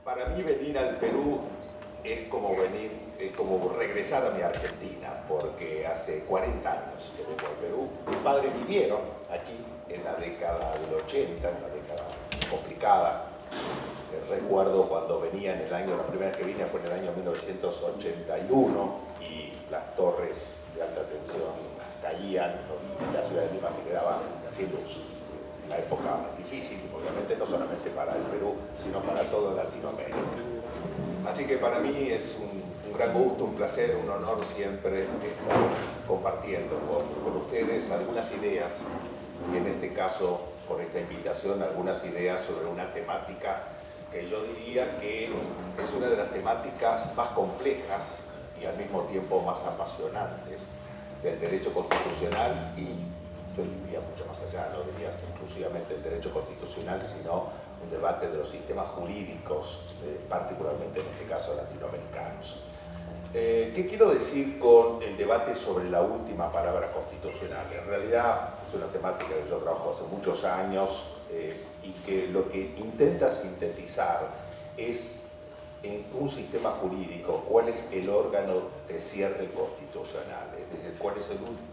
Para mí venir al Perú es como como regresar a mi Argentina, porque hace 40 años que vengo al Perú. Mis padres vivieron aquí en la década del 80, en la década complicada. Recuerdo cuando venía la primera vez que vine fue en el año 1981 y las torres de alta tensión caían y la ciudad de Lima se quedaba sin luz. Una época difícil, obviamente, no solamente para el Perú, sino para toda Latinoamérica. Así que para mí es un gran gusto, un placer, un honor siempre estar compartiendo con ustedes algunas ideas, y en este caso, por esta invitación, algunas ideas sobre una temática que yo diría que es una de las temáticas más complejas y al mismo tiempo más apasionantes del derecho constitucional, y yo diría mucho más allá, no diría exclusivamente el derecho constitucional, sino un debate de los sistemas jurídicos, particularmente en este caso latinoamericanos. ¿Qué quiero decir con el debate sobre la última palabra constitucional? En realidad es una temática que yo trabajo hace muchos años y que lo que intenta sintetizar es en un sistema jurídico cuál es el órgano de cierre constitucional, es decir, cuál es el último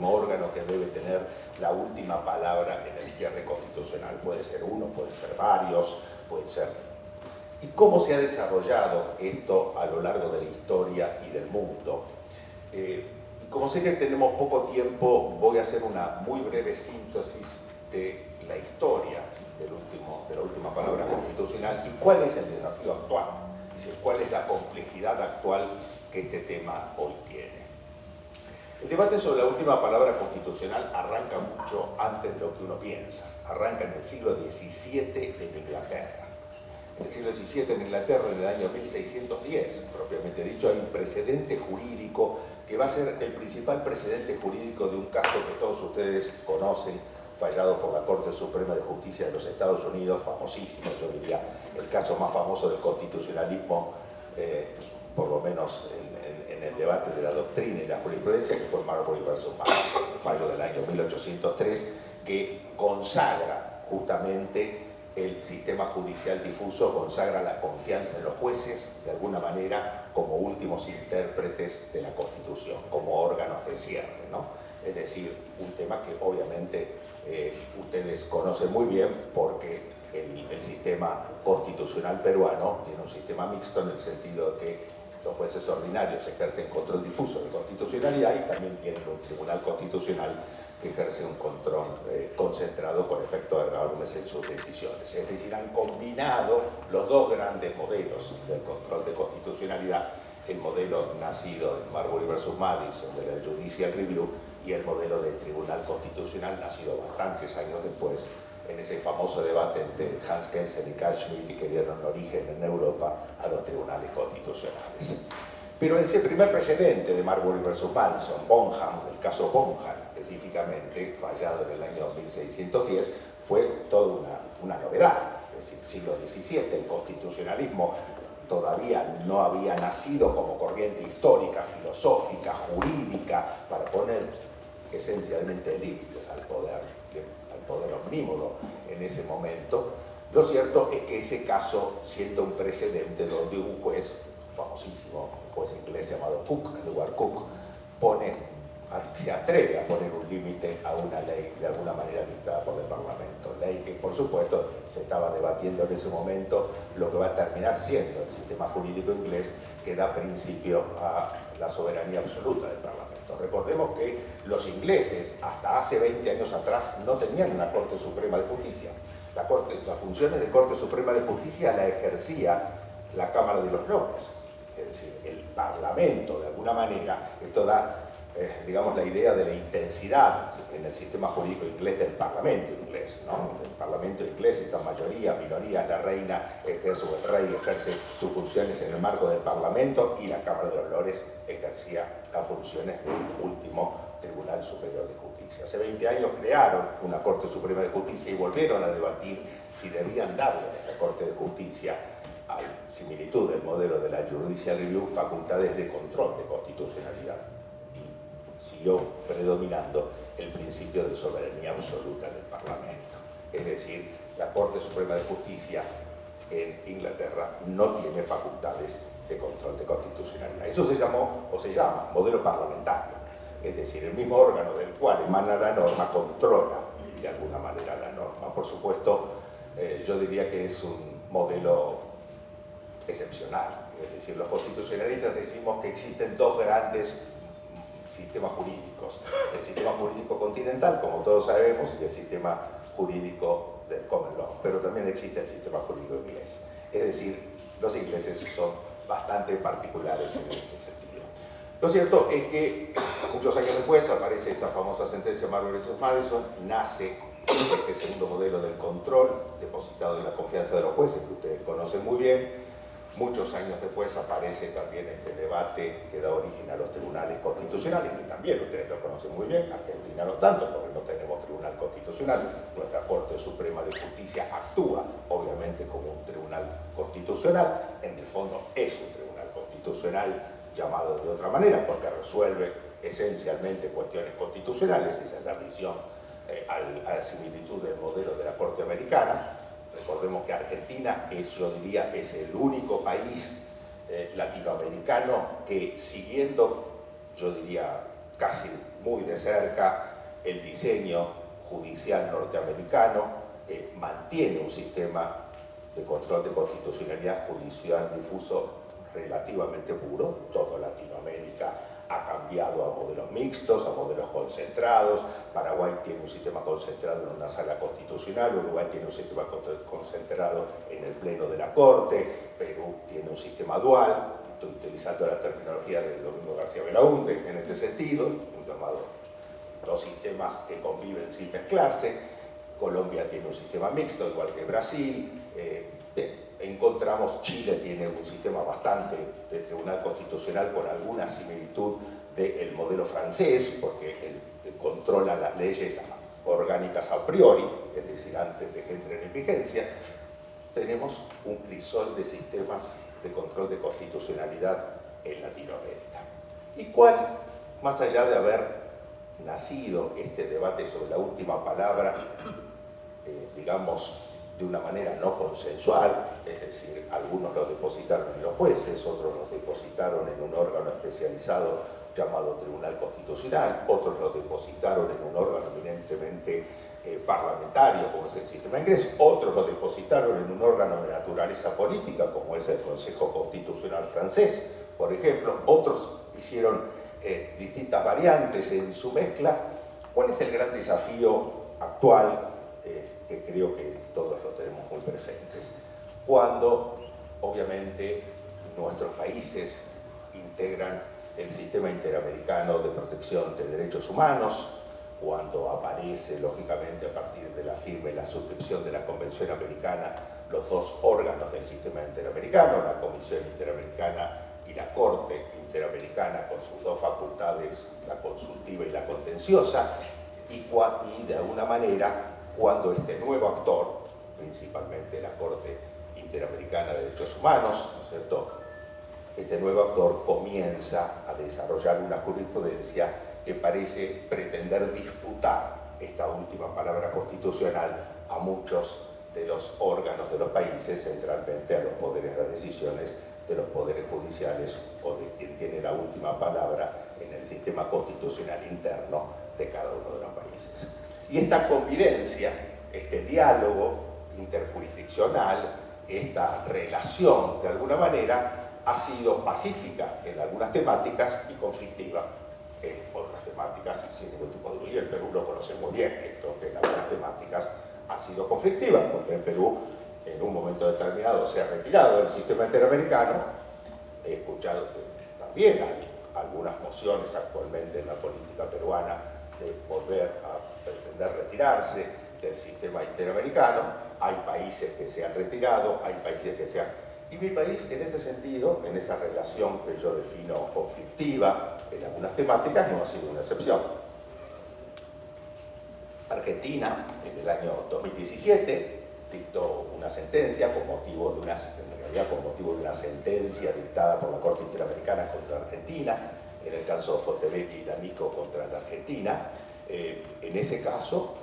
órgano que debe tener la última palabra en el cierre constitucional. Puede ser uno, pueden ser varios, pueden ser... ¿Y cómo se ha desarrollado esto a lo largo de la historia y del mundo? Y como sé que tenemos poco tiempo, voy a hacer una muy breve síntesis de la historia de la última palabra constitucional y cuál es el desafío actual, es decir, cuál es la complejidad actual que este tema hoy tiene. El debate sobre la última palabra constitucional arranca mucho antes de lo que uno piensa. Arranca en el siglo XVII en Inglaterra. En el siglo XVII en Inglaterra, en el año 1610, propiamente dicho, hay un precedente jurídico que va a ser el principal precedente jurídico de un caso que todos ustedes conocen, fallado por la Corte Suprema de Justicia de los Estados Unidos, famosísimo, yo diría, el caso más famoso del constitucionalismo, por lo menos en el debate de la doctrina y la jurisprudencia, que fue Marbury versus Madison, el fallo del año 1803, que consagra justamente el sistema judicial difuso, consagra la confianza en los jueces, de alguna manera, como últimos intérpretes de la Constitución, como órganos de cierre, ¿no? Es decir, un tema que obviamente ustedes conocen muy bien porque el sistema constitucional peruano tiene un sistema mixto en el sentido de que los jueces ordinarios ejercen control difuso de constitucionalidad y también tienen un tribunal constitucional que ejerce un control concentrado con efecto de normas en sus decisiones. Es decir, han combinado los dos grandes modelos del control de constitucionalidad, el modelo nacido en Marbury versus Madison de la Judicial Review y el modelo del Tribunal Constitucional nacido bastantes años después en ese famoso debate entre Hans Kelsen y Carl Schmitt y que dieron origen en Europa a los tribunales constitucionales. Pero ese primer precedente de Marbury versus Madison, Bonham, el caso Bonham específicamente, fallado en el año 1610, fue toda una novedad. Es decir, siglo XVII, el constitucionalismo todavía no había nacido como corriente histórica, filosófica, jurídica, para poner esencialmente límites al poder omnímodo en ese momento. Lo cierto es que ese caso sienta un precedente donde un juez famosísimo, un juez inglés llamado Cook, Edward Cook, se atreve a poner un límite a una ley de alguna manera dictada por el Parlamento, ley que por supuesto se estaba debatiendo en ese momento lo que va a terminar siendo el sistema jurídico inglés que da principio a la soberanía absoluta del Parlamento. Recordemos que los ingleses hasta hace 20 años atrás no tenían una Corte Suprema de Justicia. Las funciones de Corte Suprema de Justicia la ejercía la Cámara de los Lores, es decir, el Parlamento de alguna manera. Esto da digamos, la idea de la intensidad en el sistema jurídico inglés del Parlamento inglés, ¿no? El Parlamento inglés está mayoría, minoría, la reina ejerce, o el rey ejerce sus funciones en el marco del Parlamento y la Cámara de los Lores ejercía las funciones del último Tribunal Superior de Justicia. Hace 20 años crearon una Corte Suprema de Justicia y volvieron a debatir si debían darle a esa Corte de Justicia, a similitud del modelo de la Judicial Review, facultades de control de constitucionalidad. Siguió predominando el principio de soberanía absoluta del Parlamento. Es decir, la Corte Suprema de Justicia en Inglaterra no tiene facultades de control de constitucionalidad. Eso se llamó, o se llama, modelo parlamentario. Es decir, el mismo órgano del cual emana la norma controla de alguna manera la norma. Por supuesto, yo diría que es un modelo excepcional. Es decir, los constitucionalistas decimos que existen dos grandes sistemas jurídicos. El sistema jurídico continental, como todos sabemos, y el sistema jurídico del common law. Pero también existe el sistema jurídico inglés. Es decir, los ingleses son bastante particulares en este sentido. Lo cierto es que muchos años después aparece esa famosa sentencia Marbury vs. Madison, nace este segundo modelo del control depositado en la confianza de los jueces, que ustedes conocen muy bien. Muchos años después aparece también este debate que da origen a los tribunales constitucionales, que también ustedes lo conocen muy bien. Argentina no tanto, porque no tenemos tribunal constitucional. Nuestra Corte Suprema de Justicia actúa, obviamente, como un tribunal constitucional. En el fondo es un tribunal constitucional llamado de otra manera, porque resuelve esencialmente cuestiones constitucionales. Esa es la visión a la similitud del modelo de la Corte Americana. Recordemos que Argentina yo diría, es el único país latinoamericano que, siguiendo, yo diría, casi muy de cerca el diseño judicial norteamericano, mantiene un sistema de control de constitucionalidad judicial difuso relativamente puro. Toda Latinoamérica ha cambiado a modelos mixtos, a modelos concentrados. Paraguay tiene un sistema concentrado en una sala constitucional, Uruguay tiene un sistema concentrado en el pleno de la Corte, Perú tiene un sistema dual. Estoy utilizando la terminología de Domingo García Belaúnde en este sentido, un llamado dos sistemas que conviven sin mezclarse. Colombia tiene un sistema mixto, igual que Brasil. Encontramos Chile tiene un sistema bastante de tribunal constitucional con alguna similitud del modelo francés, porque él controla las leyes orgánicas a priori, es decir, antes de que entren en vigencia. Tenemos un crisol de sistemas de control de constitucionalidad en Latinoamérica. ¿Y cuál, más allá de haber nacido este debate sobre la última palabra, digamos, de una manera no consensual, es decir, algunos los depositaron en los jueces, otros los depositaron en un órgano especializado llamado Tribunal Constitucional, otros los depositaron en un órgano eminentemente parlamentario, como es el sistema inglés, otros los depositaron en un órgano de naturaleza política, como es el Consejo Constitucional francés, por ejemplo, otros hicieron distintas variantes en su mezcla. ¿Cuál es el gran desafío actual? Que creo que todos lo tenemos muy presentes. Cuando, obviamente, nuestros países integran el sistema interamericano de protección de derechos humanos, cuando aparece, lógicamente, a partir de la firma y la suscripción de la Convención Americana, los dos órganos del sistema interamericano, la Comisión Interamericana y la Corte Interamericana, con sus dos facultades, la consultiva y la contenciosa, y de alguna manera, cuando este nuevo actor, principalmente la Corte Interamericana de Derechos Humanos, ¿no es cierto?, este nuevo actor comienza a desarrollar una jurisprudencia que parece pretender disputar esta última palabra constitucional a muchos de los órganos de los países, centralmente a los poderes de las decisiones de los poderes judiciales o de quien tiene la última palabra en el sistema constitucional interno de cada uno de los países. Y esta convivencia, este diálogo interjurisdiccional, esta relación, de alguna manera, ha sido pacífica en algunas temáticas y conflictiva en otras temáticas, sin ningún tipo de duda. Y el Perú lo conoce muy bien, esto que en algunas temáticas ha sido conflictiva, porque el Perú en un momento determinado se ha retirado del sistema interamericano. He escuchado que también hay algunas mociones actualmente en la política peruana de volver a pretender retirarse del sistema interamericano. Hay países que se han retirado, hay países que se han... Y mi país, en este sentido, en esa relación que yo defino conflictiva en algunas temáticas, no ha sido una excepción. Argentina, en el año 2017, dictó una sentencia con motivo de una sentencia dictada por la Corte Interamericana contra Argentina, en el caso Fontevecchi y D'Amico contra la Argentina. En ese caso,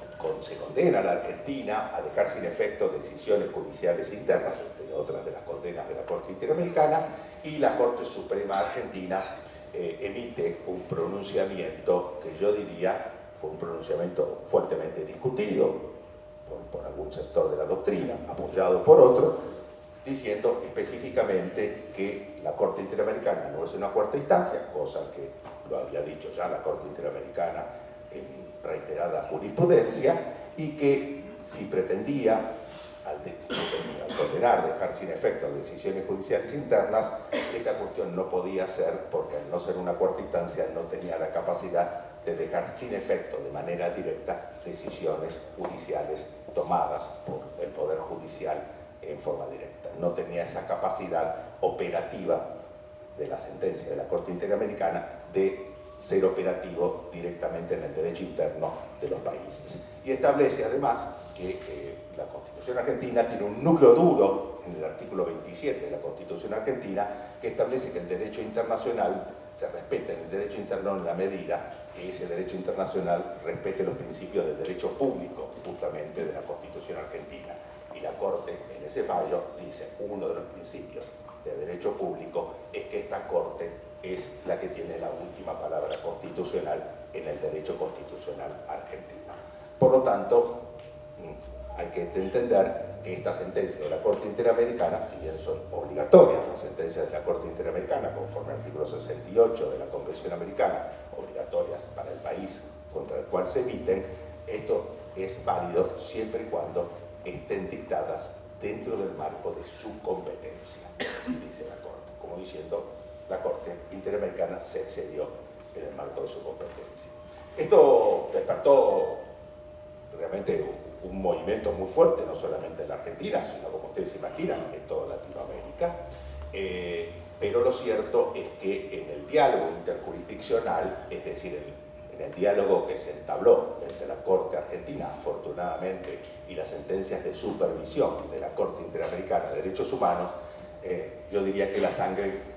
se condena a la Argentina a dejar sin efecto decisiones judiciales internas, entre otras de las condenas de la Corte Interamericana, y la Corte Suprema Argentina emite un pronunciamiento que yo diría fue un pronunciamiento fuertemente discutido por algún sector de la doctrina, apoyado por otro, diciendo específicamente que la Corte Interamericana no es una cuarta instancia, cosa que lo había dicho ya la Corte Interamericana en reiterada jurisprudencia, y que si pretendía al condenar, dejar sin efecto decisiones judiciales internas, esa cuestión no podía ser porque al no ser una cuarta instancia no tenía la capacidad de dejar sin efecto de manera directa decisiones judiciales tomadas por el Poder Judicial en forma directa. No tenía esa capacidad operativa de la sentencia de la Corte Interamericana de ser operativo directamente en el derecho interno de los países. Y establece además que la Constitución Argentina tiene un núcleo duro en el artículo 27 de la Constitución Argentina que establece que el derecho internacional se respeta en el derecho interno en la medida que ese derecho internacional respete los principios del derecho público, justamente de la Constitución Argentina. Y la Corte, en ese fallo, dice uno de los principios de derecho público es que esta Corte es la que tiene la última palabra constitucional en el derecho constitucional argentino. Por lo tanto, hay que entender que esta sentencia de la Corte Interamericana, si bien son obligatorias las sentencias de la Corte Interamericana, conforme al artículo 68 de la Convención Americana, obligatorias para el país contra el cual se emiten, esto es válido siempre y cuando estén dictadas dentro del marco de su competencia, así dice la Corte, como diciendo, la Corte Interamericana se excedió en el marco de su competencia. Esto despertó realmente un movimiento muy fuerte, no solamente en la Argentina, sino, como ustedes imaginan, en toda Latinoamérica. Pero lo cierto es que en el diálogo interjurisdiccional, es decir, en el diálogo que se entabló entre la Corte Argentina, afortunadamente, y las sentencias de supervisión de la Corte Interamericana de Derechos Humanos, yo diría que la sangre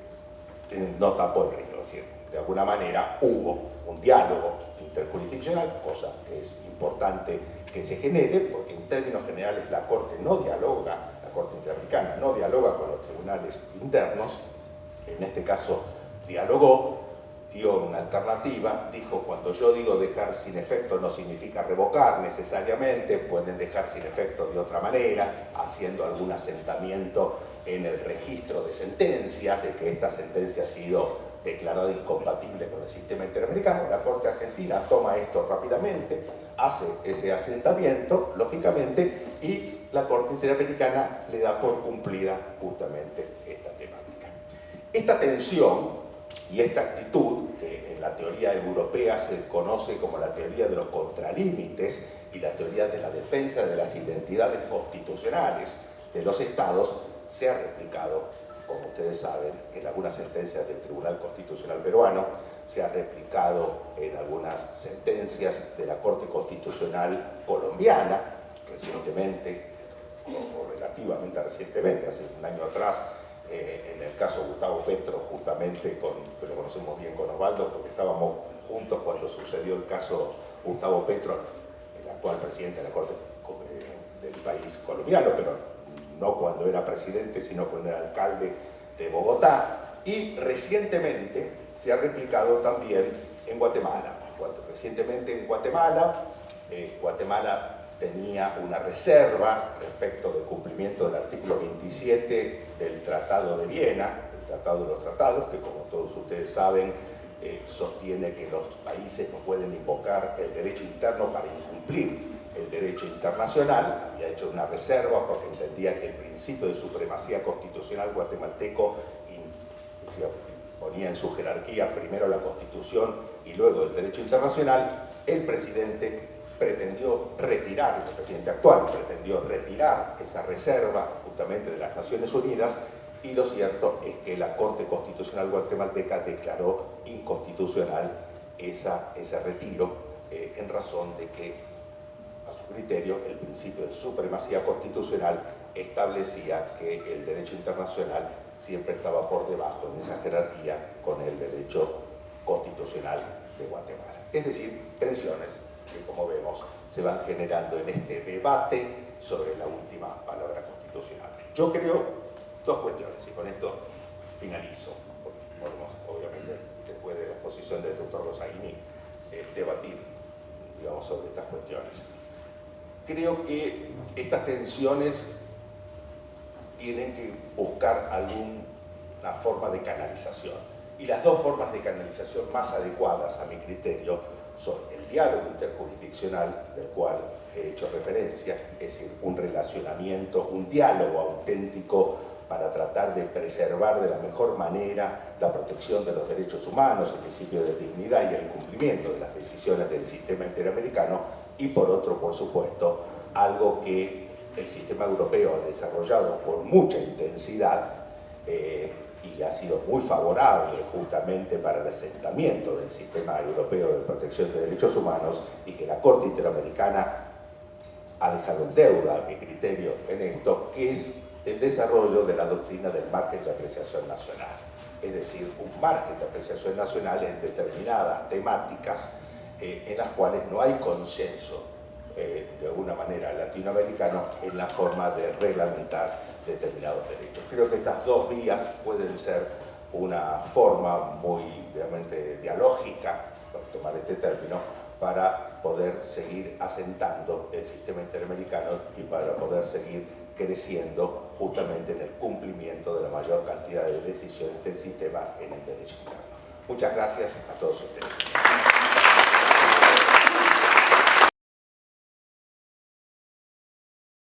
no tapó el río, es decir, de alguna manera hubo un diálogo interjurisdiccional, cosa que es importante que se genere, porque en términos generales la Corte no dialoga, la Corte Interamericana no dialoga con los tribunales internos, en este caso dialogó, dio una alternativa, dijo, cuando yo digo dejar sin efecto no significa revocar necesariamente, pueden dejar sin efecto de otra manera, haciendo algún asentamiento en el registro de sentencias, de que esta sentencia ha sido declarada incompatible con el sistema interamericano. La Corte Argentina toma esto rápidamente, hace ese asentamiento, lógicamente, y la Corte Interamericana le da por cumplida justamente esta temática. Esta tensión y esta actitud, que en la teoría europea se conoce como la teoría de los contralímites y la teoría de la defensa de las identidades constitucionales de los estados, se ha replicado, como ustedes saben, en algunas sentencias del Tribunal Constitucional peruano, se ha replicado en algunas sentencias de la Corte Constitucional colombiana, recientemente, o relativamente recientemente, hace un año atrás, en el caso Gustavo Petro, justamente, que lo conocemos bien con Osvaldo, porque estábamos juntos cuando sucedió el caso Gustavo Petro, el actual presidente de la Corte del país colombiano, pero no cuando era presidente, sino cuando era alcalde de Bogotá, y recientemente se ha replicado también en Guatemala. Recientemente en Guatemala, Guatemala tenía una reserva respecto del cumplimiento del artículo 27 del Tratado de Viena, el Tratado de los Tratados, que como todos ustedes saben, sostiene que los países no pueden invocar el derecho interno para incumplir el derecho internacional. Había hecho una reserva porque entendía que el principio de supremacía constitucional guatemalteco ponía en su jerarquía primero la Constitución y luego el derecho internacional. El presidente pretendió retirar, el presidente actual pretendió retirar esa reserva justamente de las Naciones Unidas, y lo cierto es que la Corte Constitucional guatemalteca declaró inconstitucional ese retiro en razón de que, a su criterio, el principio de supremacía constitucional establecía que el derecho internacional siempre estaba por debajo en esa jerarquía con el derecho constitucional de Guatemala. Es decir, tensiones que, como vemos, se van generando en este debate sobre la última palabra constitucional. Yo creo dos cuestiones, y con esto finalizo. Podemos, obviamente, después de la exposición del doctor Rosagini, debatir, digamos, sobre estas cuestiones. Creo que estas tensiones tienen que buscar alguna forma de canalización. Y las dos formas de canalización más adecuadas, a mi criterio, son el diálogo interjurisdiccional, del cual he hecho referencia, es decir, un relacionamiento, un diálogo auténtico para tratar de preservar de la mejor manera la protección de los derechos humanos, el principio de dignidad y el cumplimiento de las decisiones del sistema interamericano, y por otro, por supuesto, algo que el sistema europeo ha desarrollado con mucha intensidad y ha sido muy favorable justamente para el asentamiento del sistema europeo de protección de derechos humanos, y que la Corte Interamericana ha dejado en deuda, a mi criterio, en esto, que es el desarrollo de la doctrina del margen de apreciación nacional. Es decir, un margen de apreciación nacional en determinadas temáticas en las cuales no hay consenso, de alguna manera latinoamericano, en la forma de reglamentar determinados derechos. Creo que estas dos vías pueden ser una forma muy, realmente, dialógica, por tomar este término, para poder seguir asentando el sistema interamericano y para poder seguir creciendo justamente en el cumplimiento de la mayor cantidad de decisiones del sistema en el derecho interno. Muchas gracias a todos ustedes.